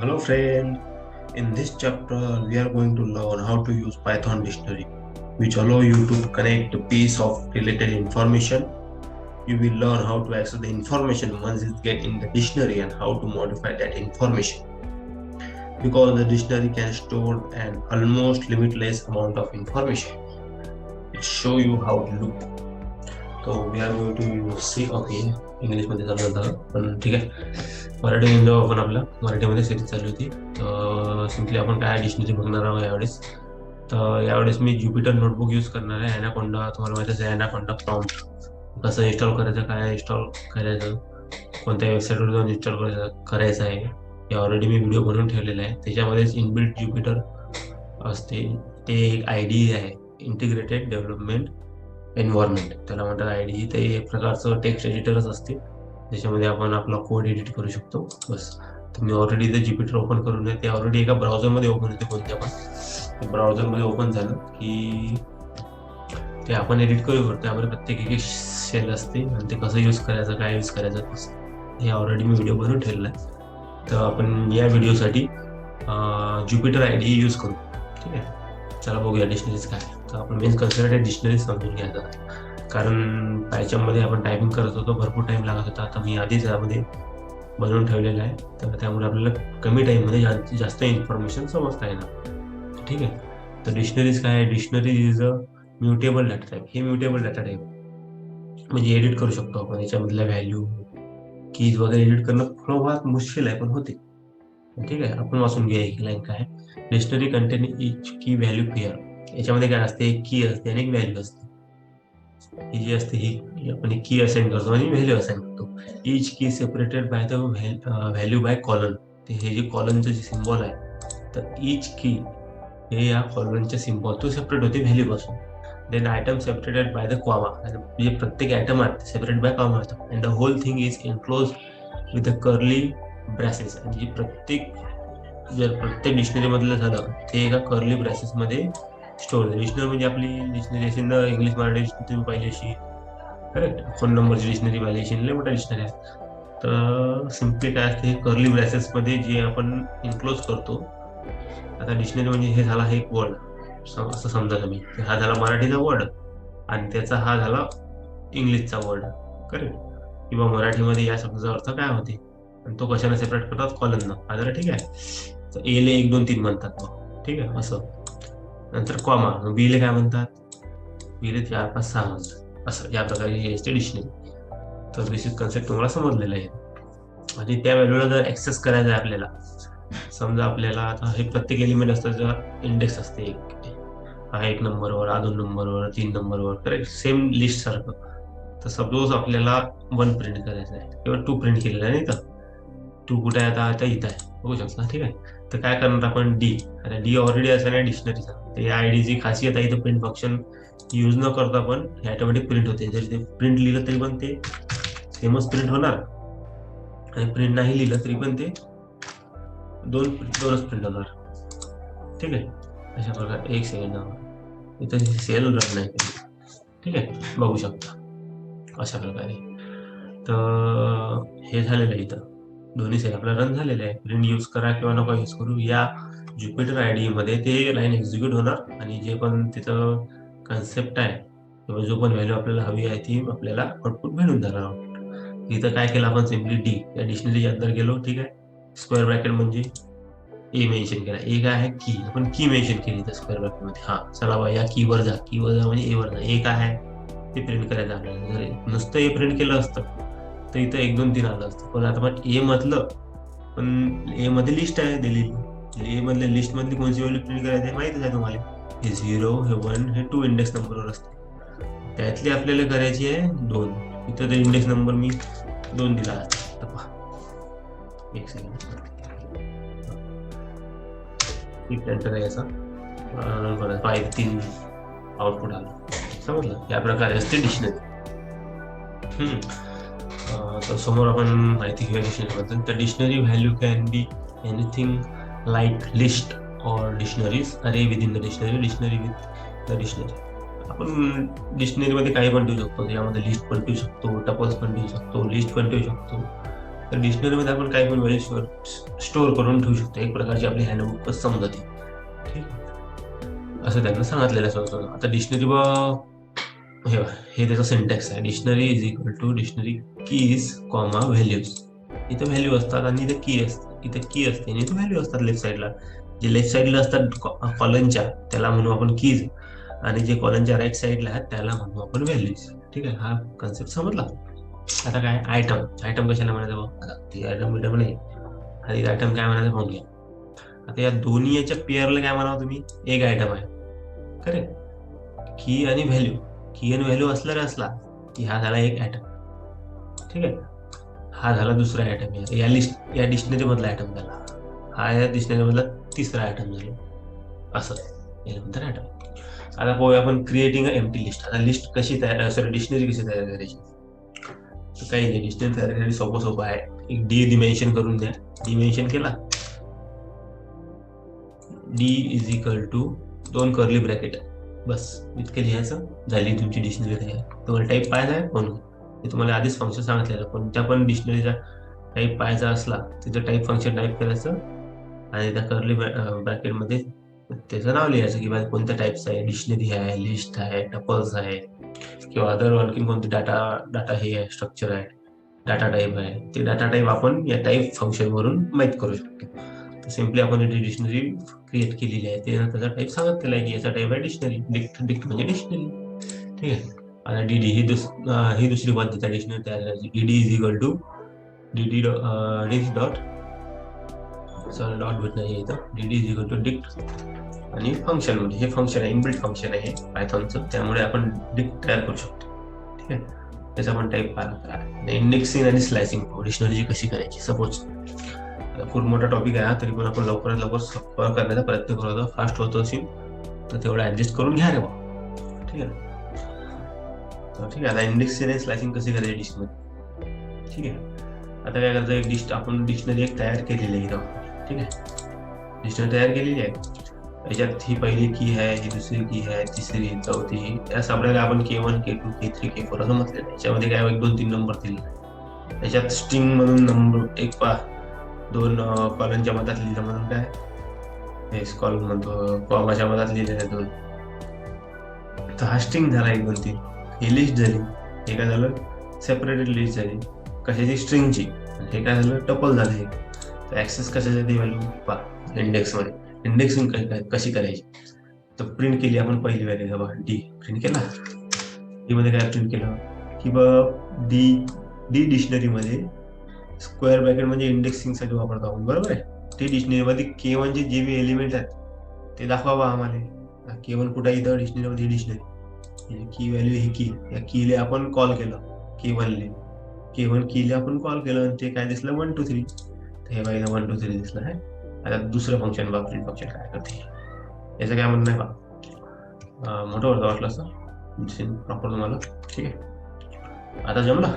Hello friend, in this chapter we are going to learn how to use Python dictionary which allow you to connect a piece of related information. You will learn how to access the information once it get in the dictionary and how to modify that information. Because the dictionary can store an almost limitless amount of information. It show you how to look. So we are going to see English मध्ये चालू होतं पण ठीक आहे. मराठीमध्ये आपण आपल्या मराठीमध्ये सिरीज चालू होती. तर सिम्पली आपण काय डिक्शनरी बघणार आहोत यावेळेस. तर यावेळेस मी ज्युपिटर नोटबुक यूज करणार आहे. ॲनाकोंडा तुम्हाला माहितीच आहे, ॲनाकोंडा प्रॉम्प्ट कसं इन्स्टॉल करायचं, काय इन्स्टॉल करायचं, कोणत्या वेबसाईटवर जाऊन इन्स्टॉल करायचं आहे हे ऑलरेडी मी व्हिडिओ बनवून ठेवलेला आहे. त्याच्यामध्येच इनबिल्ट ज्युपिटर असते. ते एक IDE आहे, इंटिग्रेटेड डेव्हलपमेंट एन्व्हायरमेंट त्याला म्हणतात IDE. ते एक प्रकारचं टेक्स्ट एडिटरच असते ज्याच्यामध्ये आपण आपला कोड एडिट करू शकतो. बस तुम्ही ऑलरेडी ते ज्युपिटर ओपन करून ते ऑलरेडी एका ब्राउझरमध्ये ओपन होते. कोणत्या पण ब्राउझरमध्ये ओपन झालं की ते आपण एडिट करू शकतो. त्यामध्ये प्रत्येक एक शेल असते आणि ते कसं यूज करायचं, काय यूज करायचं हे ऑलरेडी मी व्हिडिओ बनवून ठेवलेला आहे. तर आपण या व्हिडिओसाठी ज्युपिटर IDE यूज करू. ठीक आहे, चला बघूया डिक्शनरीज काय. तर आपण मेन कन्सेप्ट डिक्शनरी समजून घ्यायचा, कारण पायथॉनमध्ये आपण टायपिंग करत होतो, भरपूर टाइम लागत होता. आता मी आधीच यामध्ये बनवून ठेवलेलं आहे, तर त्यामुळे आपल्याला कमी टाईममध्ये जास्त इन्फॉर्मेशन समजता येणार. ठीक आहे, तर डिक्शनरीज काय आहे? Dictionary is a mutable data type. हे म्युटेबल डाटा टाईप म्हणजे एडिट करू शकतो आपण. याच्यामधल्या व्हॅल्यू कीज वगैरे एडिट करणं थोडं मुश्किल आहे, पण होते. ठीक आहे, आपण वाचून घेऊया एक लाईन काय. डिक्शनरी कंटेन इच की व्हॅल्यू पेअर. याच्यामध्ये काय असते, एक की असते आणि एक व्हॅल्यू असते. ही जी असते ही आपण एक की असाइन करतो आणि व्हॅल्यू असाइन करतो. Each key separated by the value by colon. हे जे कॉलनचं जे सिम्बॉल आहे, तर इच की हे या कॉलनच्या सिम्बॉल तो सेपरेट होते व्हॅल्यू पासून. Then item separated by the comma. म्हणजे प्रत्येक आयटम आहे सेपरेट बाय कॉमा असतो. And the whole thing is enclose with the curly braces. आणि प्रत्येक डिक्शनरी मधलं झालं ते एका कर्ली ब्रॅसेस मध्ये स्टोर. डिक्शनरी म्हणजे आपली डिक्शनरी असेल ना, इंग्लिश मराठी डिक्शनरी तुम्ही पाहिली अशी, करेक्ट. फोन नंबरची डिक्शनरी पाहिली अशी, लय मोठा डिक्शनरी आहे. तर सिम्पली काय असते, कर्ली ब्रॅसेस मध्ये जे आपण इन्क्लोज करतो. आता डिक्शनरी म्हणजे हे झाला हे एक वर्ड असं समजा तुम्ही. हा झाला मराठीचा वर्ड आणि त्याचा हा झाला इंग्लिशचा वर्ड, करेक्ट. किंवा मराठीमध्ये या शब्दाचा अर्थ काय होते आणि तो कशाने सेपरेट करतात, कॉलमनं. हा जरा ठीक आहे. तर A ले 1 2 3 म्हणतात मग, ठीक आहे असं. नंतर कॉमा, B ले काय म्हणतात, B ले 4 5 6 म्हणतात. असं या प्रकारे हे असते डिक्शनरी. तर बेसिक कन्सेप्ट तुम्हाला समजलेला आहे. आणि त्या व्हॅल्यूला जर ऍक्सेस करायचं आहे आपल्याला, समजा आपल्याला आता हे प्रत्येक एलिमेंट असतं ज्याचा इंडेक्स असते. हा 1 नंबरवर, हा 2 नंबरवर, 3 नंबरवर, करेक्ट, सेम लिस्ट सारखं. तर सपोज आपल्याला 1 प्रिंट करायचं आहे किंवा 2 प्रिंट केलेलं आहे, नाही का. 2 कुठे आहे आता इथं आहे, बघू शकता. ठीक आहे, तर काय करणार आपण, D. आता D ऑलरेडी असणार आहे डिक्शनरीचा. तर या IDची खासियत आहे, इथं प्रिंट फंक्शन यूज न करता पण हे ऑटोमॅटिक प्रिंट होते. जरी ते प्रिंट लिहिलं तरी पण ते सेमच प्रिंट होणार, आणि प्रिंट नाही लिहिलं तरी पण ते दोनच प्रिंट होणार. ठीक आहे, अशा प्रकारे. एक सेकंड, इथं सेल रन नाही केली. ठीक आहे, बघू शकता अशा प्रकारे. तर हे झालेलं आहे, इथं दोन्ही सेल आपला रन झालेले आहे. प्रिंट यूज करा किंवा नका यूज करू, या ज्युपिटर IDE मध्ये ते लाईन एक्झिक्यूट होणार आणि जे पण तिथं कन्सेप्ट आहे किंवा जो पण व्हॅल्यू आपल्याला हवी आहे ती आपल्याला आउटपुट भेटून जाणार. इथं काय केलं आपण, सिम्पली D या डिक्शनरीच्या अंदर गेलो. ठीक आहे, स्क्वेअर ब्रॅकेट म्हणजे A मेन्शन केला. A काय आहे, की. आपण की मेन्शन केली तर स्क्वेअर ब्रॅकेट मध्ये. हा चला बा, या कीवर जा म्हणजे A वर जा. A काय आहे ते प्रिंट करायचं आपल्याला. जर नुसतं A प्रिंट केलं असतं तर इथं 1 2 3 आलं असतं. पण आता पण A मधलं, पण A मध्ये लिस्ट आहे दिलेली. A मधल्या लिस्ट मधली कोणती व्हॅल्यू प्रिंट करायची आहे माहितीच आहे तुम्हाला. हे 0, हे 1, हे 2 इंडेक्स नंबरवर असते. त्यातली आपल्याला करायची आहे 2. इथं तर इंडेक्स नंबर मी 2 दिला आहे. एक सेकंड, एंटर याचा 3 आउटपुट आलं. समजलं, या प्रकारे असते डिक्शनरी. तर समोर आपण माहिती घेऊया डिक्शनरीबद्दल. तर dictionary value can be anything like list और डिक्शनरीज. अरे within the dictionary, dictionary with the dictionary. आपण डिक्शनरीमध्ये काही पण ठेवू शकतो. यामध्ये लिस्ट पण ठेवू शकतो, टपल्स पण ठेवू शकतो, लिस्ट पण ठेवू शकतो, तर डिक्शनरीमध्ये आपण काही पण व्हॅल्यू स्टोअर करून ठेवू शकतो. एक प्रकारची आपली हँडबुक समजा ती, ठीक आहे, असं त्यांना सांगितलेलं आहे. आता डिक्शनरी हे त्याचा सिंटॅक्स आहे. Dictionary is equal to dictionary keys comma values. इथे व्हॅल्यू असतात आणि इथे की असते, इथे की असते आणि इथे व्हॅल्यू असतात लेफ्ट साईडला. जे लेफ्ट साईडला असतात कॉलमच्या त्याला म्हणू आपण कीज, आणि जे कॉलमच्या राईट साईडला आहेत त्याला म्हणू आपण व्हॅल्यूज. ठीक आहे, हा कन्सेप्ट समजला. आता काय आयटम कशाला म्हणायचं बघ. आता ती आयटम नाही, आणि आयटम काय म्हणायचं पाहून घ्या. आता या दोन्ही याच्या पेअरला काय म्हणावं तुम्ही, एक आयटम आहे, करेक्ट. की आणि व्हॅल्यू, की आणि व्हॅल्यू असला की हा झाला एक आयटम, ठीक आहे. हा झाला दुसरा आयटम, या डिक्शनरी मधला आयटम झाला, हा या डिक्शनरी मधला तिसरा आयटम झाला, असं यानंतर आयटम. आता पाहूया आपण क्रिएटिंग एम्प्टी लिस्ट. आता लिस्ट कशी तयार, डिक्शनरी कशी तयार करायची. तर काही नाही, डिक्शनरी तयार करायची सोपं आहे. एक डी डिमेन्शन करून द्या. डिमेन्शन केला, D is equal to 2 curly bracket, बस इतके लिहायचं, झाली तुमची डिक्शनरी तयार. तुम्हाला टाईप पाहायचा आहे म्हणून हे तुम्हाला आधीच फंक्शन सांगितलेलं. कोणत्या पण डिक्शनरीचा टाईप पाहायचा असला तिथं टाईप फंक्शन टाईप करायचं आणि त्या कर्ली ब्रॅकेटमध्ये त्याचं नाव लिहायचं की बाय कोणत्या टाईपचं आहे, डिक्शनरी आहे, लिस्ट आहे, टपल्स आहे, किंवा अदर आणखी कोणते डाटा हे आहे, स्ट्रक्चर आहे, डाटा टाईप आहे. ते डाटा टाईप आपण या टाईप फंक्शन वरून माहीत करू शकतो. सिम्पली आपण इथे डिक्शनरी क्रिएट केलेली आहे, त्याचा टाईप सांगितलेला आहे की याचा टाईप आहे डिक्शनरी, डिक्ट म्हणजे डिक्शनरी, ठीक आहे. आता डीडी ही दुसरी पद्धत आहे डिक्शनरी तयार करायची. Dd is equal to dd dot भेटणार आहे इथं. Dd is equal to dict आणि फंक्शन, म्हणजे हे फंक्शन आहे, इनबिल्ट फंक्शन आहे पायथॉनचं, त्यामुळे आपण डिक्ट तयार करू शकतो, ठीक आहे. त्याचा आपण टाईप पाहिला. इंडेक्सिंग आणि स्लायसिंग डिक्शनरीची कशी करायची. सपोज खूप मोठा टॉपिक आहे, तरी पण आपण लवकरात लवकर कव्हर करण्याचा प्रयत्न करतो. फास्ट होतो असेल तर तेवढं ऍडजस्ट करून घ्या रे बा, ठीक आहे. ठीक आहे, आता इंडेक्सिंग आणि स्लायसिंग कशी करायची डिक्शनरी, ठीक आहे. आता काय करायचं, एक आपण डिक्शनरी एक तयार केलेली आहे इथं, ठीक आहे. डिक्शनरी तयार केलेली आहे, याच्यात ही पहिली की आहे, ही दुसरी की आहे, तिसरी, चौथी, या सगळ्याला आपण K1 K2 K3 K4 असं म्हटलेलं. याच्यामध्ये काय 1 2 3 नंबर दिले. याच्यात स्ट्रिंग म्हणून नंबर एक पा 2 कॉलमच्या मधात लिहिलं म्हणून काय हे कॉलम म्हणतो, कॉमाच्या मधात लिहिलेलं 2. तर हा स्ट्रिंग झाला 1 2 3. ही लिस्ट झाली. हे काय झालं, सेपरेटेड लिस्ट झाली कशाची, स्ट्रिंगची. हे काय झालं, टपल झालं. हे तर ऍक्सेस कशासाठी व्हॅल्यू पा इंडेक्समध्ये. इंडेक्सिंग कशी करायची, तर प्रिंट केली आपण पहिली व्हॅल्यू, बघा डी प्रिंट केला. डी मध्ये काय प्रिंट केलं की बघ डी डिक्शनरीमध्ये स्क्वेअर ब्रॅकेट म्हणजे इंडेक्सिंग साठी वापरतो आपण, बरोबर आहे. ती डिक्शनरीमध्ये K1 चे जे बी एलिमेंट आहेत ते दाखवा आम्हाला. K1 कुठे इथं डिक्शनरीमध्ये, डिक्शनरी की व्हॅल्यू ही की, या कीले आपण कॉल केलं, K1 कीले आपण कॉल केलं आणि ते काय दिसलं 1 2 3. तर हे बघा 1 2 3 दिसलं आहे. आता दुसरं फंक्शन बघा, प्रिंट फंक्शन काय करते याचं काय म्हणणं आहे बघा. मोठं होतं वाटलं असं प्रॉपर तुम्हाला, ठीक आहे. आता जमला.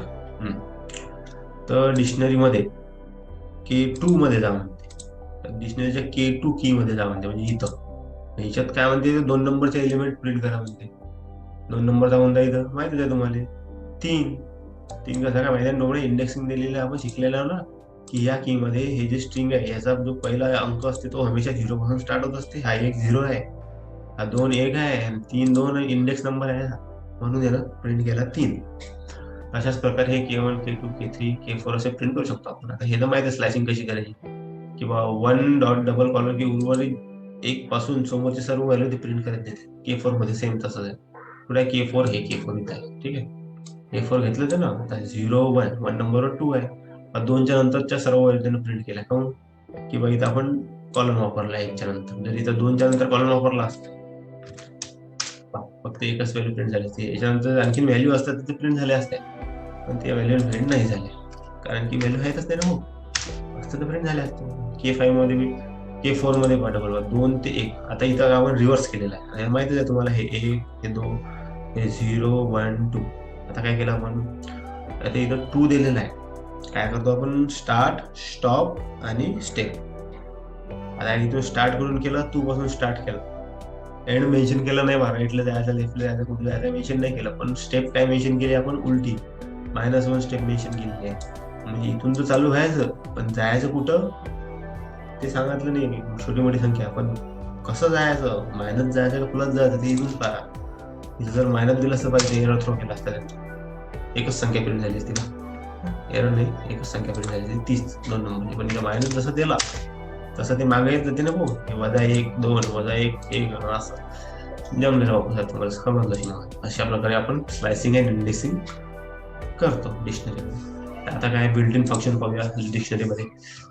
तर डिक्शनरीमध्ये K2 मध्ये जा म्हणते, डिक्शनरीच्या K2 की मध्ये जा म्हणते, म्हणजे इथं याच्यात काय म्हणते 2 नंबरचे एलिमेंट प्रिंट करा म्हणते. 2 नंबरचा कोणता इथं माहितीच आहे तुम्हाला, 3 कसं काय माहिती आहे, नोबडे इंडेक्सिंग दिलेलं आपण शिकलेलं ना की या की मध्ये हे जे स्ट्रिंग आहे याचा जो पहिला अंक असते तो हमेशा 0 पासून स्टार्ट होत असते. हा 1 0 आहे, हा 2 1 आहे आणि 3 2 इंडेक्स नंबर आहे, म्हणून याला प्रिंट केला 3. अशाच प्रकारे हे K1 K2 K3 K4 असे प्रिंट करू शकतो आपण. आता हे तर माहिती आहे स्लायसिंग कशी करायची, किंवा 1 डॉट डबल कॉलम की उर्वरित 1 पासून समोरचे सर्व व्हॅल्यू ते प्रिंट करत देते. K4 मध्ये सेम तसंच आहे. पुढे K4 हे K4 इथं आहे, ठीक आहे. K4 घेतलं तर ना, आता 0 1 नंबरवर 2 आहे, 2च्या नंतरच्या सर्व व्हॅल्यू त्यानं प्रिंट केल्या. काऊन की बघ इथं आपण कॉलम वापरला 1च्या नंतर, जर इथं 2च्या नंतर कॉलम वापरला असतं फक्त एकच व्हॅल्यू प्रिंट झाली असते. याच्यानंतर आणखी व्हॅल्यू असतात ते प्रिंट झाले असते, पण त्या व्हॅल्यू प्रिंट नाही झाले कारण की व्हॅल्यू आहेतच नाही ना, हो असतं तर प्रिंट झाले असते. K5 मध्ये मी K4 मध्ये पाठवलं 2 ते 1. आता इथं आपण रिव्हर्स केलेला आहे, माहितीच आहे तुम्हाला, हे 1 हे 2 हे 0 1 2. आता काय केलं आपण, आता इथं 2 दिलेला आहे. काय करतो आपण, स्टार्ट स्टॉप आणि स्टेप. आता इथून स्टार्ट करून केलं, 2 पासून स्टार्ट केलं, एंड मेन्शन केलं नाही, राईटला जायचं लेफ्टला जायचं कुठलं जायचं मेन्शन नाही केलं, पण स्टेप काय मेन्शन केली आपण उलटी, -1 स्टेप मेन्शन केलेली आहे. म्हणजे इथून तर चालू व्हायचं, पण जायचं कुठं ते सांगितलं नाही. छोटी मोठी संख्या, पण कसं जायचं, मायनस जायचं का प्लस जायचं ते इथून पहा. इथं जर मायनस दिलं असतं पाहिजे, एरर थ्रो केला असता त्यांनी. एकच संख्या प्रिंट झाली असती ना, एरर नाही, एकच संख्या प्रिंट झाली असती 30 2 नंबरची. पण इथं मायनस जसं दिला तसं ते मागे येत जाते ना भाऊ. -1 2 -1 1 असं जमलेलं वापस तुम्हाला समजलं. अशा प्रकारे आपण स्लायसिंग अँड इंडेक्सिंग करतो डिक्शनरीमध्ये. आता काय बिल्ट इन फंक्शन पाहूया डिक्शनरीमध्ये.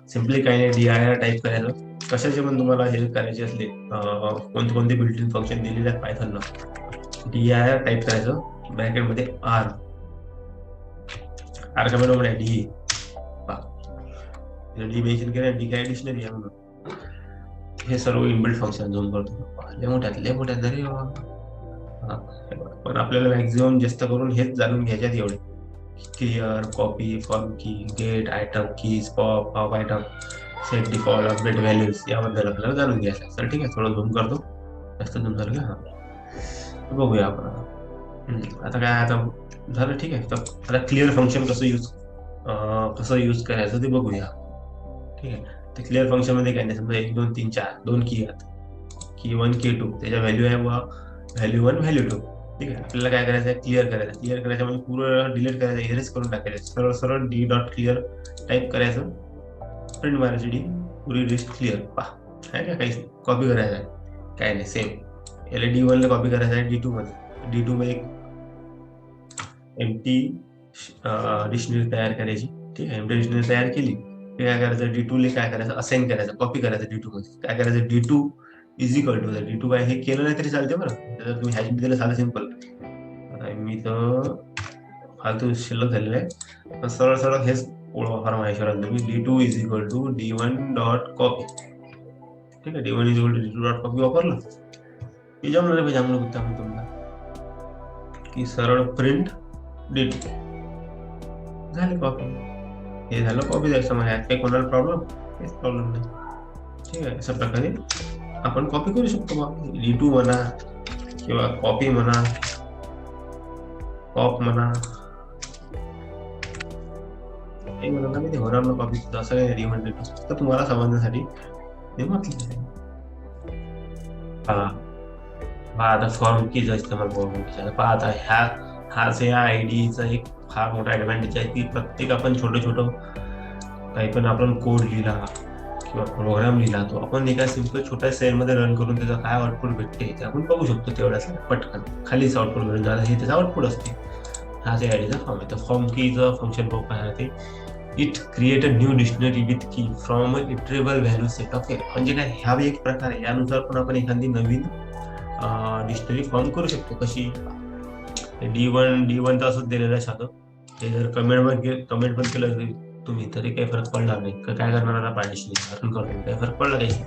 सिम्पली काही नाही, DIR टाईप करायचं. कशाचे पण तुम्हाला हे करायचे असले, कोणते कोणते बिल्ट इन फंक्शन दिलेले आहेत पायथॉनला, DIR टाईप करायचं ब्रॅकेटमध्ये आर का बरोबर आहे डी. डी मेन्शन केलं, डी काय डिक्शनरी आहे म्हणून. हे सर्व इनबिल्ट फंक्शन झूम करतो, लय मोठ्यात जरी. पण आपल्याला मॅक्झिमम जास्त करून हेच जाणून घ्यायच्यात एवढे: clear, copy, form key, get, item, keys, pop item, set default, update values याबद्दल आपल्याला जाणून घ्यायचं. तर ठीक आहे, थोडं झूम करतो, जास्त झूम झालं का. बघूया आपण आता काय. आता झालं, ठीक आहे. तर आता क्लिअर फंक्शन कसं यूज करायचं ते बघूया. ठीक आहे, तर क्लिअर फंक्शन मध्ये काय नाही, समजा 1 2 3 4 2 की आहेत, की 1 की 2, त्याच्या व्हॅल्यू आहे व्हॅल्यू 1 व्हॅल्यू 2. ठीक आहे, आपल्याला काय करायचं आहे, क्लिअर करायचं म्हणजे पूर्ण डिलीट करायचं, इरेज करून टाकायचं. सरळ डी डॉट क्लिअर टाईप करायचं, प्रिंट मारायची डी, पुरी लिस्ट क्लिअर. आहे का, काहीच नाही. कॉपी करायचं आहे, काय नाही, सेम याला D1 ला कॉपी करायचं आहे D2 मध्ये. D2 मध्ये एम्प्टी डिक्शनरी तयार करायची. ठीक आहे, एम्प्टी डिक्शनरी तयार केली, काय करायचं, D2 ला काय करायचं, असाइन करायचं, कॉपी करायचं D2 मध्ये. काय करायचं, D2 is equal to D2 काय, हे केलं नाही तरी चालते बरं. जर तुम्ही हॅश दिलं साधं सिंपल. मी तर फालतू शिल्लक झालेलं आहे, सरळ हेच फॉर्म आहे शरद तुम्ही. D2 is equal to D1 dot copy. ठीक आहे, D1 is equal to D2 dot copy वापरलं की जमलं पाहिजे आम्हाला गुत्ता म्हणून तुम्हाला, की सरळ प्रिंट D2 झाले कॉपी. हे झालं कॉपी जायचं, मग ह्यात काही कोणाला प्रॉब्लेम नाही. ठीक आहे, अशा प्रकारे आपण कॉपी करू शकतो. D2 म्हणा किंवा कॉपी म्हणा, पॉप म्हणा, हे म्हणा मी ते होणार ना कॉपी, असं काही म्हणते तर तुम्हाला समजण्यासाठी ते म्हटलं. आता फॉर्म कीचा इस्तेमाल करून आता हाच या आयडीचा एक फार मोठा ऍडव्हान्टेज आहे, की प्रत्येक आपण छोटं काही पण आपण कोड लिहिला किंवा प्रोग्राम लिहिला, तो आपण एका सिम्पल छोट्या सेलमध्ये रन करून त्याचा काय आउटपुट भेटते ते आपण बघू शकतो. तेवढ्याच पटकन खालीच आउटपुट भेटून झालं, हे त्याचा आउटपुट असते. हाच या आयडीचा फॉर्म आहे. तर फॉर्म कीचं फंक्शन बघू काय ते, it create a new dictionary with key from a iterable value set. Okay, म्हणजे काय, ह्या एक प्रकार आहे. यानुसार पण आपण एखादी नवीन डिक्शनरी फॉर्म करू शकतो. कशी, D1 तर असंच दिलेलं आहे साधं. ते जर कमेंट पण केलं तुम्ही तरी काही फरक पडणार नाही. काय करणार आता, पार्टिशनिंग रन करतो, काही फरक पडला काही.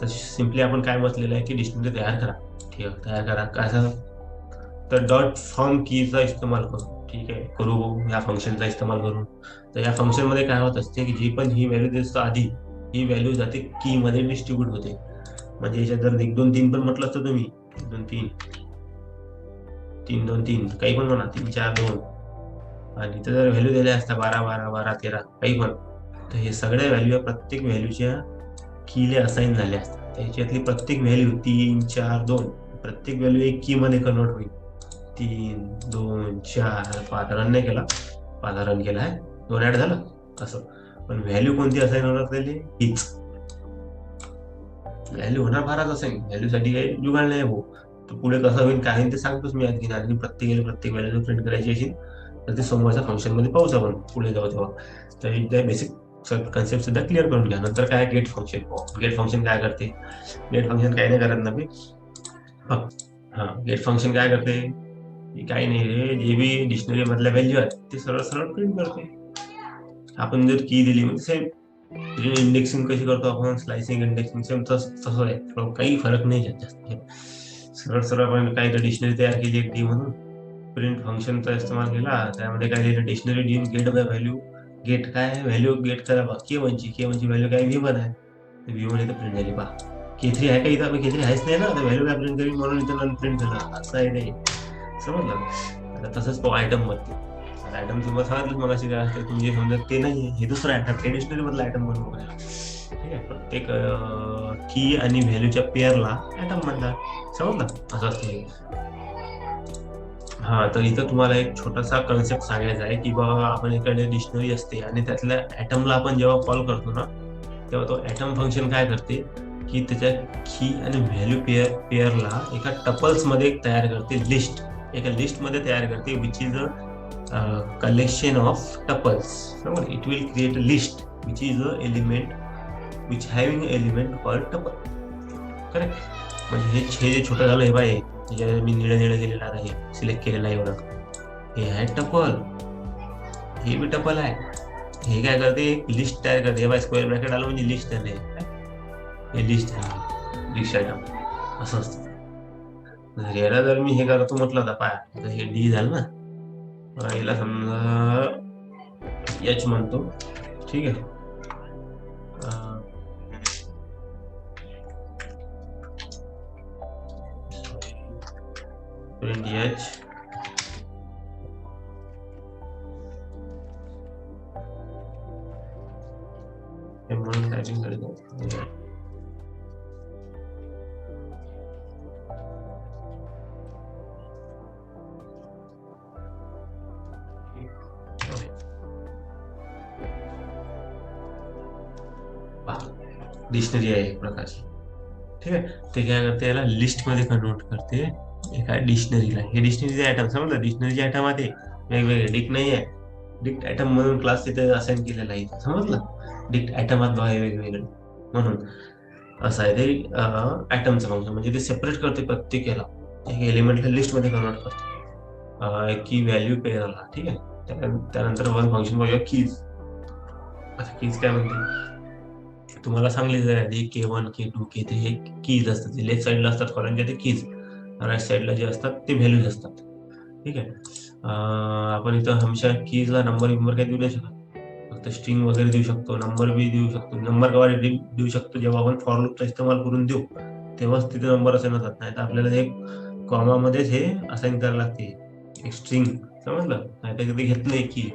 तर सिम्पली आपण काय म्हटलेलं आहे की डिक्शनरी तयार करा. ठीक आहे, तयार करा कसं, तर डॉट फॉर्म कीचा इस्तेमाल करू. ठीक आहे, करू या फंक्शनचा इस्तेमाल करून. तर या फंक्शन मध्ये काय होत असते की जी पण ही व्हॅल्यू दिसतो आधी, ही व्हॅल्यू जाते की मध्ये डिस्ट्रीब्यूट होते. म्हणजे याच्यात जर 1 2 3 पण म्हटलं असतं तुम्ही, 1 2 3 3 2 3 काही पण म्हणा, 3 4 2, आणि इथं जर व्हॅल्यू दिल्या असत्या 12 12 12 13 काही पण, तर हे सगळ्या व्हॅल्यू प्रत्येक व्हॅल्यूच्या कीले असाइन झाल्या असतात. त्याच्यातली प्रत्येक व्हॅल्यू 3 4 2 प्रत्येक व्हॅल्यू एक की मध्ये कन्वर्ट होईल. 3 2 4 5 रन नाही केला, 5 रन केला आहे, 2 ऍड झालं असं. पण व्हॅल्यू कोणती असाइन होणार त्याला, हीच व्हॅल्यू होणार 12च असाइन. व्हॅल्यू साठी काही जुगाड नाही हो. तर पुढे कसं होईल काय होईल ते सांगतोच मी आणखी. आणि प्रत्येक व्हॅल्यू प्रिंट करायची असेल तर ते समोरच्या फंक्शन मध्ये पाहूच आपण पुढे जाऊ तेव्हा. तर एकदा बेसिक कन्सेप्ट सुद्धा क्लिअर करून घ्या. नंतर काय, गेट फंक्शन काय करते. गेट फंक्शन काही नाही करत ना मी. गेट फंक्शन काय करते, काही नाही रे, जे बी डिक्शनरी मधल्या व्हॅल्यू आहेत ते सरळ प्रिंट करते. आपण जर की दिली म्हणजे सेम इंडेक्सिंग कशी करतो आपण, स्लायसिंग इंडेक्सिंग सेम तसं आहे. काही फरक नाही जास्त. सरळ आपण काही तर डिक्शनरी तयार केली एक डी म्हणून, प्रिंट फंक्शनचा इस्तेमाल केला, त्यामध्ये काय लिहिलं, dictionary d get by value. Get काय, व्हॅल्यू गेट करा K1ची व्हॅल्यू काय V1 आहे, V1 इथं प्रिंट झाली. K3 आहे का इथं, K3 आहेच नाही ना, तर व्हॅल्यू काय प्रिंट करेल म्हणून इथं प्रिंट झाला. असं आहे नाही, समजलं. आता तसंच आयटम मध्ये ऍटम तुम्हाला सांगितलं मग काय असते, तुम्ही समजा ते नाही, हे दुसरं ऍटम, ते डिक्शनरी मधलं ऍटम बनवू बघा. ठीक आहे, प्रत्येक की आणि व्हॅल्यूच्या पेअरला ऍटम म्हणतात, समजलं असं असते. हा, तर इथं तुम्हाला एक छोटासा कन्सेप्ट सांगायचा आहे की बाबा आपण एखादी डिक्शनरी असते आणि त्यातल्या ऍटमला आपण जेव्हा कॉल करतो ना, तेव्हा तो ऍटम फंक्शन काय करते की त्याच्या की आणि व्हॅल्यू पेअरला एका टपल्स मध्ये तयार करते, लिस्ट, एका लिस्ट मध्ये तयार करते, which is a collection of tuples. समज, it will create a list which is a element which having element called tuple. Correct. म्हणजे हे जे छोटं झालं हे बाय, जे मी निळं निळं केलेलं आहे, सिलेक्ट केलेलं आहे एवढं, हे आहे टपल, हे बी टपल आहे. हे काय करते, एक लिस्ट तयार करते. हे बाय स्क्वेअर ब्रॅकेट आलं म्हणजे लिस्ट आहे, हे लिस्ट आहे, लिस्ट आयटम असं असतं. याला जर मी हे करतो म्हटलं तर पाय, आता हे डी झालं ना, याला समजा एच म्हणतो. ठीक आहे, प्रिंट एच म्हणून टायपिंग करतो. डिक्शनरी आहे एक प्रकारची. ठीक आहे, ते काय करते, याला लिस्ट मध्ये कन्वर्ट करते एका डिक्शनरीला. हे डिक्शनरीचे आयटम, समजलं, डिक्शनरीचे आयटम आहे वेगवेगळे, डिक्ट नाही आहे, डिक्ट आयटम म्हणून क्लास तिथे असाइन केलेला आहे, समजलं, डिक्ट आयटम आहे वेगवेगळे म्हणून असं आहे ते आयटमचं फंक्शन. म्हणजे ते सेपरेट करते प्रत्येक याला, एक एलिमेंटला लिस्ट मध्ये कन्वर्ट करते की व्हॅल्यू पेअरला. ठीक आहे, त्यानंतर वन फंक्शन बघूया कीज. आता कीज काय म्हणते तुम्हाला सांगली आधी, K1 K2 K3 हे कीज असतात, लेफ्ट साईडला असतात कॉलमच्या ते कीज, राईट साईडला जे असतात ते व्हॅल्यूज असतात. ठीक आहे, आपण इथं हमेशा कीजला नंबर काही देऊ नाही शकत, फक्त स्ट्रिंग वगैरे देऊ शकतो, नंबर बी देऊ शकतो. नंबर केव्हा देऊ शकतो, जेव्हा आपण फॉर लूपचा इस्तेमाल करून देऊ तेव्हाच तिथे नंबर असाइन होतात, नाही तर आपल्याला एक कॉमामध्येच हे असाइन करायला लागते, एक स्ट्रिंग, समजलं, नाही तर कधी घेत नाही की.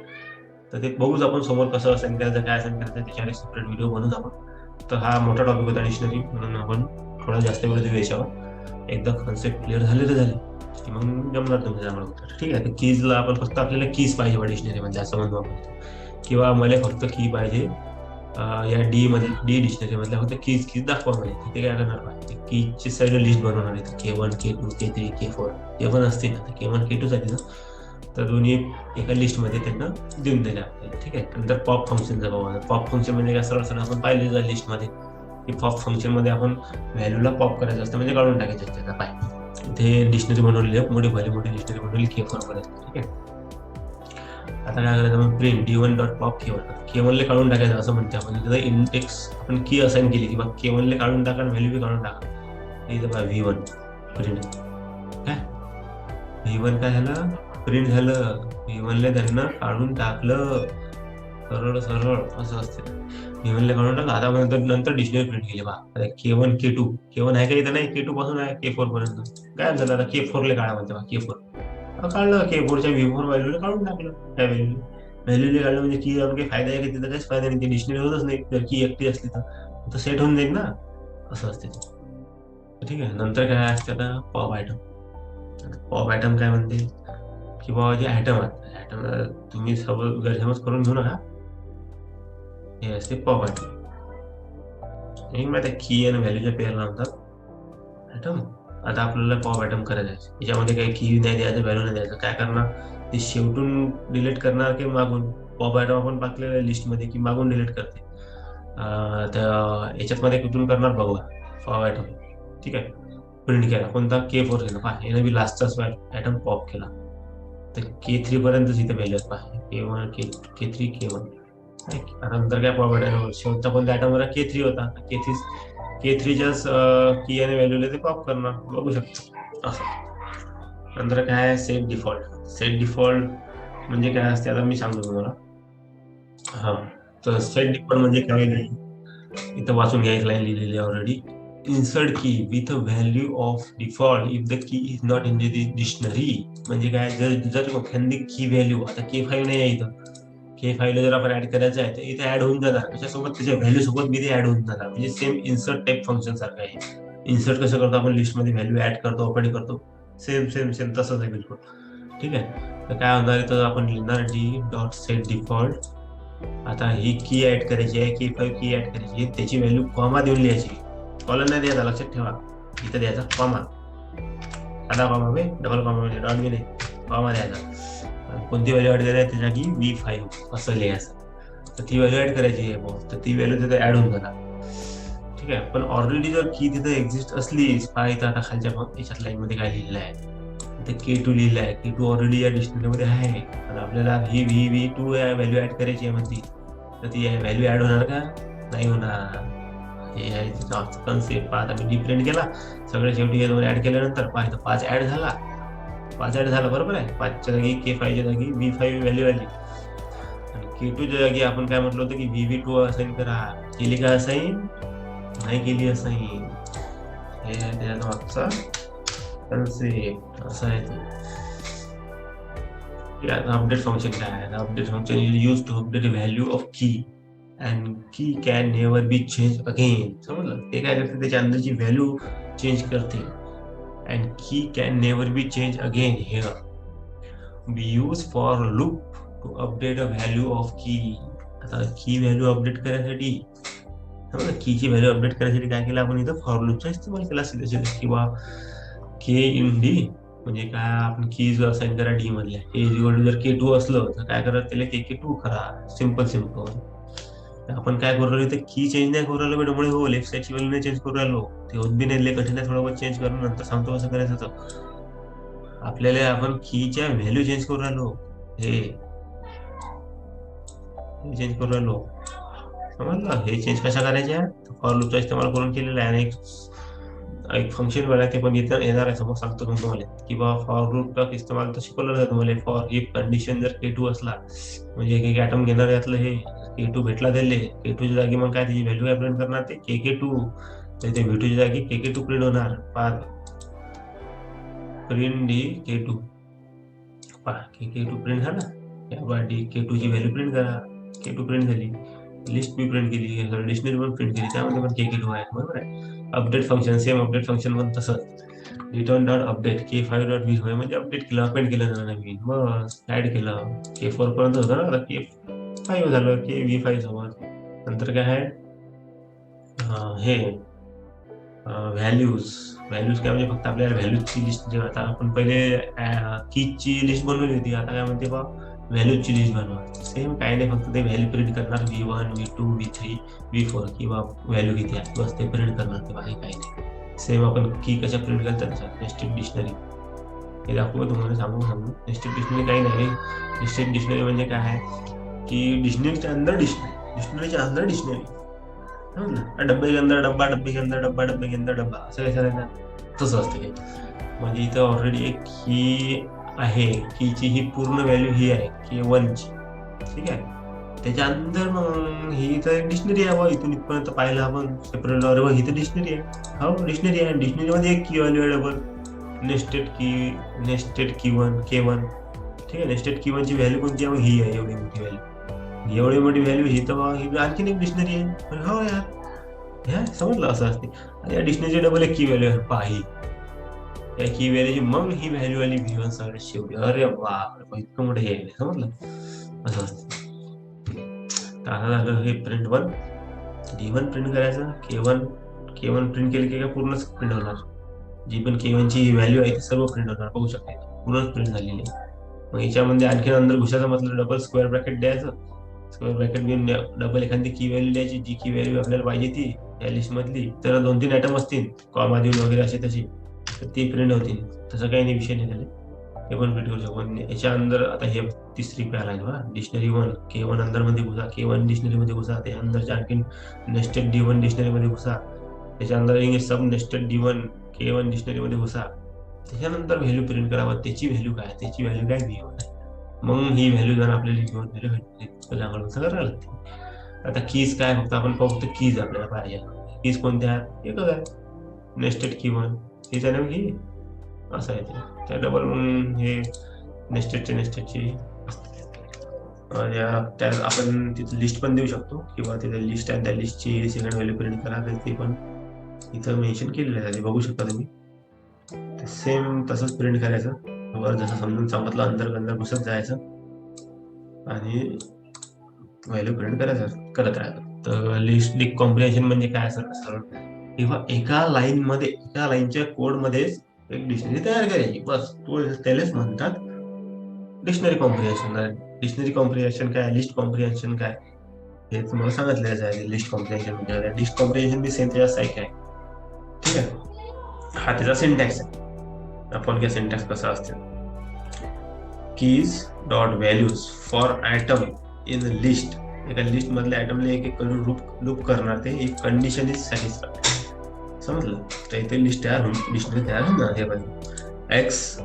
तर ते बघूच आपण समोर कसं असाइन करायचं, काय असाइन करायचं, त्याच्यावर एक सेपरेट व्हिडिओ बनवूच आपण. तर हा मोठा टॉपिक होता डिक्शनरी, म्हणून आपण थोडा जास्त वेळ देऊ याच्यावर. एकदा कन्सेप्ट क्लिअर झाले तर झाले की मग जमणार तुमच्या चांगलं. ठीक आहे, तर कीजला आपण फक्त आपल्याला कीज पाहिजे डिक्शनरी मध्ये असं म्हणतो आपण, किंवा मला फक्त की पाहिजे या डी मध्ये, डी डिक्शनरी मधल्या फक्त कीज दाखवा म्हणजे. तिथे काय करणार पाहिजे, कीजची साईड लिस्ट बनवणार आहे, K1 K2 K3 K4 जे पण असते ना, K1 K2 साठी ना, तर दोन्ही एका लिस्ट मध्ये त्यांना देऊन दिले आपल्याला. ठीक आहे, नंतर पॉप फंक्शनचा बघा. पॉप फंक्शन म्हणजे काय, सरळ सरळ आपण पाहिले जाईल लिस्ट मध्ये की पॉप फंक्शन मध्ये आपण व्हॅल्यूला पॉप करायचं असतं, म्हणजे काढून टाकायचं त्याचा. पाय इथे डिक्शनरी बनवलेली आहे, मोठी डिक्शनरी बनवली K4 पर्यंत. ठीक आहे, आता काय करायचं मग, print D1 dot pop K1 ला काढून टाकायचं असं म्हणते आपण. त्याचा इंडेक्स आपण की असाइन केली की K1 ला काढून टाका, व्हॅल्यू बी काढून टाका. इथं बघा V1 प्रिंट, काय V1 काय झालं, प्रिंट झालं. V1 ला त्यांना काढून टाकलं, सरळ सरळ असं असते. V1 ला काढून टाकलं. आता नंतर डिक्शनरी प्रिंट केली बा, K1 K2, K1 आहे का इथं, नाही, K2 पासून आहे K4 पर्यंत. काय झालं आता, K4 ला काढा म्हणते बा, K4 काढलं, K4 च्या V4 व्हॅल्यूला काढून टाकलं. त्या व्हॅल्यूला काढलं म्हणजे की काही फायदा आहे का, तिथं काहीच फायदा नाही, ती डिक्शनरी होतच नाही. जर की एकटी असली तर सेट होऊन जाईल ना, असं असते. ठीक आहे, नंतर काय असते आता, पॉप आयटम. पॉप आयटम काय म्हणते की बाबा जे आयटम आहे, आयटम तुम्ही सगळं गैरसमज करून घेऊ नका, हे असते पॉप आयटम. एक माहिती आहे, की आणि व्हॅल्यूच्या पेअरला म्हणतात आयटम. आता आपल्याला पॉप आयटम करायचं आहे, याच्यामध्ये काही की नाही द्यायचं, व्हॅल्यू नाही द्यायचं. काय करणार, ते शेवटून डिलीट करणार की मागून. पॉप आयटम आपण टाकलेल्या लिस्ट मध्ये की मागून डिलीट करते, त्या याच्यात कुठून करणार बघूया. पॉप आयटम, ठीक आहे, प्रिंट केला कोणता, K4 केला, पहा याने बी लास्टचाच आयटम पॉप केला. तर K3 पर्यंत इथे व्हॅल्यू पहा, K1 K3 K1. आता नंतर काय पॉप आयटम, शेवटचा कोणता आयटम होता, K3 होता. K3च्याच की आणि व्हॅल्यूला ते पॉप करणार, बघू शकतो असं. नंतर काय, सेट डिफॉल्ट. सेट डिफॉल्ट म्हणजे काय असते, आता मी सांगतो तुम्हाला. हा, तर सेट डिफॉल्ट म्हणजे काय नाही, इथं वाचून घ्यायची लाईन लिहिलेली ऑलरेडी. इन्सर्ट की with a value of default if the key is not in the dictionary. म्हणजे काय, जर एखादी की व्हॅल्यू, आता K5 नाही आहे इथं, K5 ला जर आपण ऍड करायचं आहे तर इथे ऍड होऊन जाणार, त्याच्यासोबत त्याच्या व्हॅल्यू सोबत मी ते ऍड होऊन जाणार. म्हणजे सेम इन्सर्ट टाईप फंक्शन सारखं आहे. इन्सर्ट कसं करतो आपण, लिस्टमध्ये व्हॅल्यू ऍड करतो, ओपन करतो, सेम सेम सेम तसंच आहे बिलकुल. ठीक आहे. तर काय होणार आहे, तर आपण लिहिणार डी डॉट सेट डिफॉल्ट. आता ही की ऍड करायची आहे, K5 की ऍड करायची आहे, त्याची व्हॅल्यू कॉमा देऊन लिहायची. कॉलन नाही द्यायचा, लक्षात ठेवा. इथं द्यायचा कॉमा, साधा कॉमा बे, डबल कॉमा म्हणजे डॉट बी नाही, कॉमा द्यायचा. आणि कोणती व्हॅल्यू ऍड करायची त्याच्या की V5 असं लिहायचं. तर ती व्हॅल्यू ऍड करायची आहे भाऊ, तर ती व्हॅल्यू तिथे ऍड होऊन जाणार. ठीक आहे. पण ऑलरेडी जर की तिथे एक्झिस्ट असली, पहा इथं आता खालच्या याच्यात लाईन मध्ये काय लिहिलेलं आहे, इथे K2 लिहिलं आहे. K2 ऑलरेडी या डिक्शनरी मध्ये आहे आणि आपल्याला ही V2 व्हॅल्यू ऍड करायची आहे म्हणते, तर ती व्हॅल्यू ऍड होणार का, नाही होणार. हे आहे तिचा कन्सेप्ट. पहा आता मी डिप्रिंट केला, सगळे शेवटी हे दोन ऍड केल्यानंतर पहा इथं 5 ऍड झाला, 5 ऍड झाला, बरोबर आहे. 5च्या जागी K5 च्या जागी V5 व्हॅल्यू आली आणि K2 च्या जागी आपण काय म्हटलं होतं की VV2 असाइन करा. केली का असाइन, नाही केली असाइन. हे त्याच्या मागचा कन्सेप्ट असा आहे तो. अपडेट फंक्शन काय आहे, update function is use to update value of key and key can never be change again. समजलं, ते काय करते, त्याच्या अंदरची व्हॅल्यू चेंज करते. And key can never be change again here. We use for loop to update a value of key. आता की value update करायसाठी, कीची व्हॅल्यू अपडेट करायसाठी काय केलं आपण, इथं फॉर लूपचा इस्तेमाल केला सीधा किंवा के इन डी. म्हणजे काय, आपण की जर असाइन करा डी मधल्या, जर K2 असलं तर काय करा, त्याला K2 करा. Simple simple. आपण काय करू राहिलो, की चेंज नाही करू राहिलो त्यामुळे हो लेफ्ट साईडची व्हॅल्यू नाही चेंज करू राहिलो. ते होत बी नाही, कठीण आहे थोडं बहुत चेंज करून, नंतर सांगतो कसं करायचं. तर आपल्याला आपण कीच्या व्हॅल्यू चेंज करू राहिलो, हे चेंज करू राहिलो. समजलं, हे चेंज कशा करायच्या, फॉर लूपचा इस्तेमाल करून केलेला आहे. आणि एक फंक्शन बघा, ते पण येणार आहे समोर, सांगतो मी तुम्हाला. किंवा फॉर लूप का इस्तेमाल तर शिकवलं जातं तुम्हाला. फॉर इफ कंडिशन जर K2 असला, म्हणजे एक ऍटम घेणार यातलं, हे K2 भेटला त्याले, K2 च्या जागी मग काय त्याची व्हॅल्यू काय प्रिंट करणार, ते K2. तर ते V2 च्या जागी K2 प्रिंट होणार. प्रिंट डी K2, पहा K2 प्रिंट झाला. K2 ची व्हॅल्यू प्रिंट करा. K2 प्रिंट झाली, लिस्ट बी प्रिंट केली, डिक्शनरी पण प्रिंट केली, त्यामध्ये पण K2 आहे, बरोबर आहे. Update function, same update function पण तसंच. Return dot update K5 dot V5 म्हणजे अपडेट केलं, अपेंड केलं नवीन, बस ऍड केलं. K4 पर्यंत होतं ना, आता K5 झालं, V5 समज. नंतर काय आहे, हे व्हॅल्यूज. व्हॅल्यूज काय म्हणजे फक्त आपल्याला व्हॅल्यूजची लिस्ट, जेव्हा आता आपण पहिले कीची लिस्ट बनवली होती, आता काय म्हणते बा व्हॅल्यूजची लिस्ट बनवा. सेम काय नाही, फक्त ते व्हॅल्यू प्रिंट करणार, V1 V2 V3 V4 किंवा व्हॅल्यू किती आहे बस ते प्रिंट करणार, ते बाकी काही नाही. सेम आपण की कशा प्रिंट करतात त्याच्यात नेस्टेड डिक्शनरी, हे दाखवू तुम्हाला, सांगू. नेस्टेड डिक्शनरी काही नाही. नेस्टेड डिक्शनरी म्हणजे काय आहे की डिक्शनरीच्या अंदर डिक्शनरीच्या अंदर डिक्शनरी, डब्बे के अंदर डब्बा, डब्बे के अंदर डब्बा, डब्बे के अंदर डब्बा, असं कसं राहणार, तसं असतं ते. म्हणजे इथं ऑलरेडी एक की आहे, कीची ही पूर्ण व्हॅल्यू ही आहे K1 ची. ठीक आहे. त्याच्या अंदर मग ही तर एक डिक्शनरी आहे बा, इथून इथपर्यंत पाहिलं आपण सेपरेट, अरे ही तर डिक्शनरी आहे. हो डिक्शनरी आहे, डिक्शनरी मध्ये एक की व्हॅल्यू आहे डबल, नेस्टेड K1. ठीक आहे. नेस्टेड K1 ची व्हॅल्यू कोणती आहे, मग ही आहे एवढी मोठी व्हॅल्यू. एवढी मोठी व्हॅल्यू ही तर ही आणखीन एक डिक्शनरी आहे. हो यार, ह्या समजलं असं असते. आणि या डिक्शनरीची डबल एक की व्हॅल्यू आहे, पाही या की व्हॅल्यूची, मग ही व्हॅल्यू आली V1 सगळ्यात शेवटी. अरे बाप, इतकं मोठं हे समजलं, असं असतं. आता झालं हे प्रिंट 1, D1 प्रिंट करायचं, K1 प्रिंट केले की काय पूर्णच प्रिंट होणार. जी पण K1 ची व्हॅल्यू आहे ती सर्व प्रिंट होणार, बघू शकता पूर्णच प्रिंट झालेली आहे. मग याच्यामध्ये आणखी अंदर घुसायचं म्हटलं, डबल स्क्वेअर ब्रॅकेट द्यायचं. स्क्वेअर ब्रॅकेट घेऊन डबल एखादी की व्हॅल्यू द्यायची, जी की व्हॅल्यू आपल्याला पाहिजे ती या लिस्ट मधली. तर 2-3 आयटम असतील, कॉमा देऊन वगैरे असे तशी, तर ते प्रिंट होतील. तसं काही नाही, विषय नाही त्याला, हे पण प्रिंट करू शकतो. याच्या अंदर आता हे तिसरी पॅल आहे बघा, डिक्शनरी 1 K1 अंदर मध्ये घुसा, K1 डिक्शनरी मध्ये घुसा, त्याच्या अंदरच्या आणखी नेस्टेड D1 डिक्शनरी मध्ये घुसा, त्याच्या अंदर इंग्लिश सब नेस्टेड D1 K1 डिक्शनरी मध्ये घुसा. त्याच्यानंतर व्हॅल्यू प्रिंट करावं, त्याची व्हॅल्यू काय, त्याची व्हॅल्यू काय V1 आहे. मग ही व्हॅल्यू जर आपल्याला V1 व्हॅल्यू भेटते, त्याच्याकडून करायला लागते. आता कीज काय, फक्त आपण फक्त कीज आपल्याला पाहिजे. कीज कोणत्या आहेत, एकच आहे नेस्टेड की वन हे त्याने की असं आहे त्या डबल म्हणून हे नेस्टेडची त्यात आपण तिथे लिस्ट पण देऊ शकतो किंवा तिथे लिस्ट आहे त्या लिस्टची सेकंड व्हॅल्यू प्रिंट करा तर ते पण इथं मेन्शन केलेलं आहे बघू शकता तुम्ही सेम तसंच प्रिंट करायचं वर जसं समजून सांगितलं अंदर घुसत जायचं आणि व्हॅल्यू प्रिंट करायचं करत राहायचं तर लिस्ट कॉम्प्रिहेन्शन म्हणजे काय असं किंवा एका लाईनच्या कोडमध्येच एक डिक्शनरी तयार करायची बस त्यालाच म्हणतात डिक्शनरी कॉम्प्रिहेन्शन काय लिस्ट कॉम्प्रिहेन्शन काय हे तुम्हाला सांगितलेलं आहे लिस्ट कॉम्प्रिहेन्शन म्हणजे लिस्ट कॉम्प्रिहेन्शन बी सेम त्याच्या साईक आहे ठीक आहे हा त्याचा सिंटॅक्स आहे आपण काय सिंटॅक्स कसा असते keys dot values for item in list एका लिस्ट मधल्या आयटमला एक एक करून लूप करणार ते एक कंडिशन इज सॅटिस्फाईड समजलं तर इथे लिस्ट तयार होऊन डिक्शनरी तयार होणार हे बघा एक्स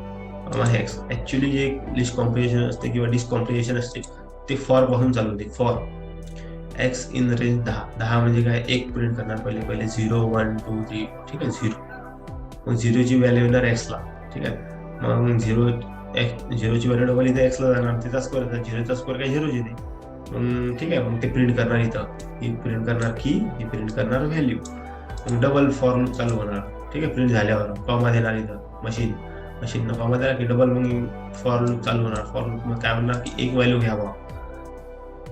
ऍक्च्युली जे लिस्ट कॉम्प्रिहेन्शन असते किंवा डिस्क कॉम्प्रिहेन्शन असते ते फॉर पासून चालू होते फॉर एक्स इन रेंज 10 म्हणजे काय एक प्रिंट करणार पहिले 0 1 2 3 ठीक आहे 0 मग 0 ची व्हॅल्यू येणार एक्स ला ठीक आहे मग 0 ची व्हॅल्यू डबल इथे एक्स ला जाणार त्याचा स्क्वेअर 0 चा स्क्वेअर काय 0 येते मग ठीक आहे मग ते प्रिंट करणार इथं ही प्रिंट करणार की ही प्रिंट करणार व्हॅल्यू मग डबल फॉर लूप चालू होणार ठीक आहे प्रिंट झाल्यावर कॉमा देणार इथं मशीन कॉमा दिला की डबल मग फॉर लूप चालू होणार फॉर लूप मग काय म्हणणार की एक व्हॅल्यू घ्यावा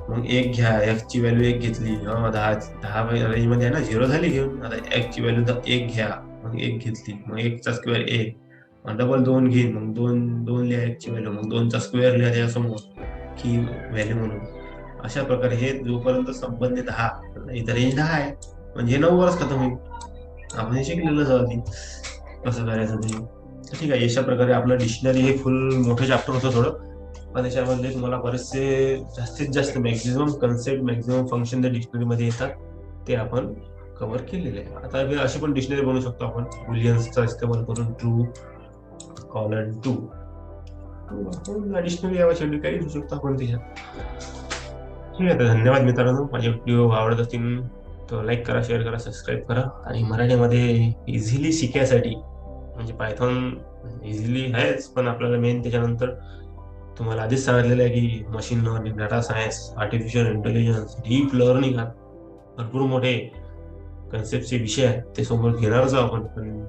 मग एक घ्या एक्स ची व्हॅल्यू एक घेतली 10 रेंज मध्ये आहे ना 0 झाली घेऊन आता एक्स ची व्हॅल्यू एक घ्या मग एक घेतली मग 1 चा स्क्वेअर 1 डबल 2 घेईन मग 2 लिहा एक्स ची व्हॅल्यू मग 2 चा स्क्वेअर लिहा त्याच्यासमोर की व्हॅल्यू म्हणून अशा प्रकारे हे जोपर्यंत संबंधित 10 इथं रेंज 10 आहे म्हणजे 9 वरच खतम होईल आपण हे शिकलेलं जाऊ कसं करायचं ते ठीक आहे अशा प्रकारे आपलं डिक्शनरी हे फुल मोठं चॅप्टर होतं थोडं पण त्याच्यामध्ये तुम्हाला बरेचसे जास्तीत जास्त मॅक्झिमम कन्सेप्ट मॅक्झिमम फंक्शन त्या डिक्शनरी मध्ये येतात ते आपण कव्हर केलेले आहे आता अशी पण डिक्शनरी बनवू शकतो आपण बुलियन्सचा इस्तेमाल करून ट्रू कॉलन टू आपण डिक्शनरी यावर काही लिहू शकतो आपण त्याच्यात ठीक आहे धन्यवाद मित्रांनो माझे व्हिडिओ आवडत असतील तर लाईक करा शेअर करा सबस्क्राईब करा आणि मराठीमध्ये इझिली शिकायसाठी म्हणजे पायथॉन इझिली आहेच पण आपल्याला मेन त्याच्यानंतर तुम्हाला आधीच सांगितलेलं आहे की machine learning data science artificial intelligence deep learning भरपूर मोठे कन्सेप्टचे विषय आहेत ते समोर घेणारच आहोत आपण पण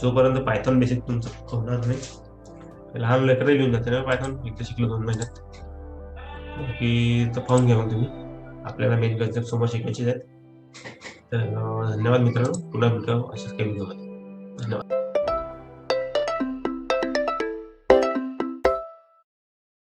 जोपर्यंत पायथॉन बेसिक तुमचं होणार नाही लहान लेकरं घेऊन जाते ना पायथॉन एकदा शिकलो 2 महिन्यात की तर पाहून घ्या मग तुम्ही आपल्याला मेन कन्सेप्ट समोर शिकायचे आहेत तर धन्यवाद मित्रांनो पुन्हा भेटू अशाच काही व्हिडिओमध्ये